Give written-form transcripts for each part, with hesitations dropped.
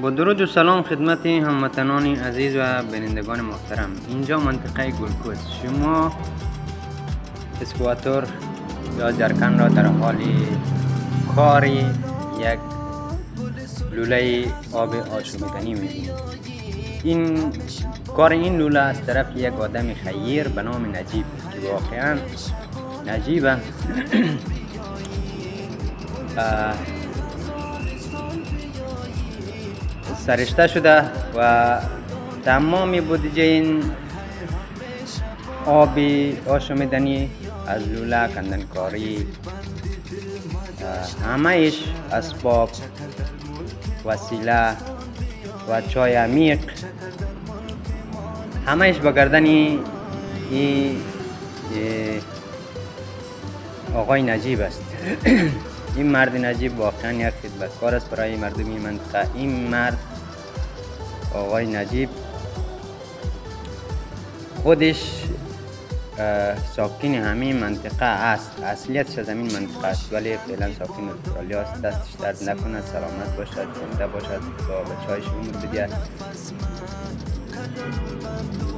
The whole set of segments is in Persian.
با درود و سلام خدمت هموطنان عزیز و بینندگان محترم. اینجا منطقه گلکوس. شما اسکواتور یا جرکن را در حال کاری یک لوله آب آشامیدنی می‌بینید. این کار این لوله از طرف یک آدم خیر به نام نجیب که واقعا نجیبه سرشته شده و تمام بودجه این آب آشامیدنی از لوله، کندنکاری، همه‌اش اسباب، وسیله و چای عمیق، همه‌اش به گردن این آقای نجیب است. این مرد نجیب واقعا یک خدمتکار است برای مردم این منطقه. این مرد آقای نجیب خودش ساکن همین منطقه است، اصلیتش از همین منطقه است، ولی فعلا ساکن استرالیا است. دستش درد نکنه، سلامت باشد، زنده باشد، تا بچه‌هایش عمر بدهد.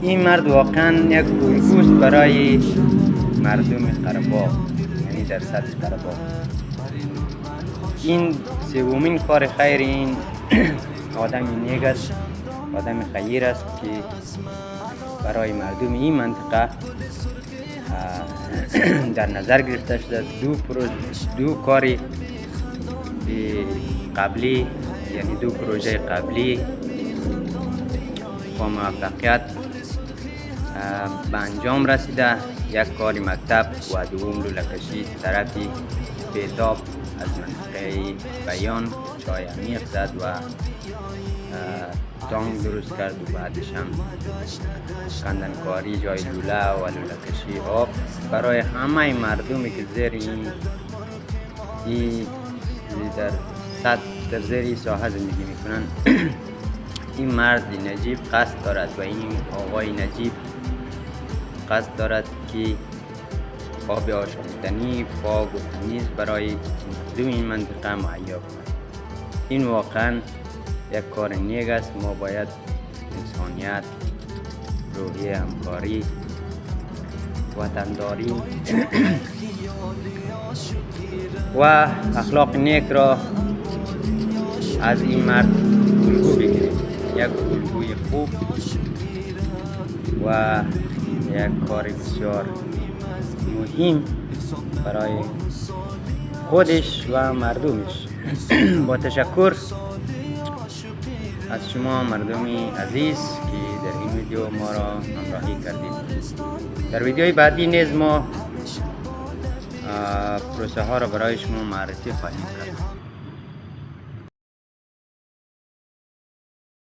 این مرد واقعا یک الگوست برای مردم قره‌باغ، یعنی در سطح قره‌باغ. این سومین کار خیر این آدم نیک است، آدم خیر است که برای مردم این منطقه در نظر گرفته شده. دو کاری قبلی، یعنی دو پروژه قبلی با موفقیت به انجام رسیده. یک کار مکتب و دوم لوله‌کشی طرفی بیتاب از منطقه بیان چای عمیق زد و تانک درست کرد و بعدش هم کندنکاری جای لوله و لوله‌کشی آب برای همه مردمی که زیر این در زیر ساحه زندگی میکنن. این مرد نجیب قصد دارد و این آقای نجیب قصد دارد که آب آشامیدنی پاک و تمیز برای مردم این منطقه مهیا کند. این واقعا یک کار نیک است. ما باید انسانیت، روحیه همکاری، وطنداری و اخلاق نیک را از این مرد الگو بگیریم. یک الگوی خوب و یک کار بسیار مهم برای خودش و مردمش. با تشکر از شما مردمی عزیز که در این ویدیو ما را همراهی کردید. در ویدیوی بعدی نیز ما پروسه ها را برای شما معرفی خواهیم کرد.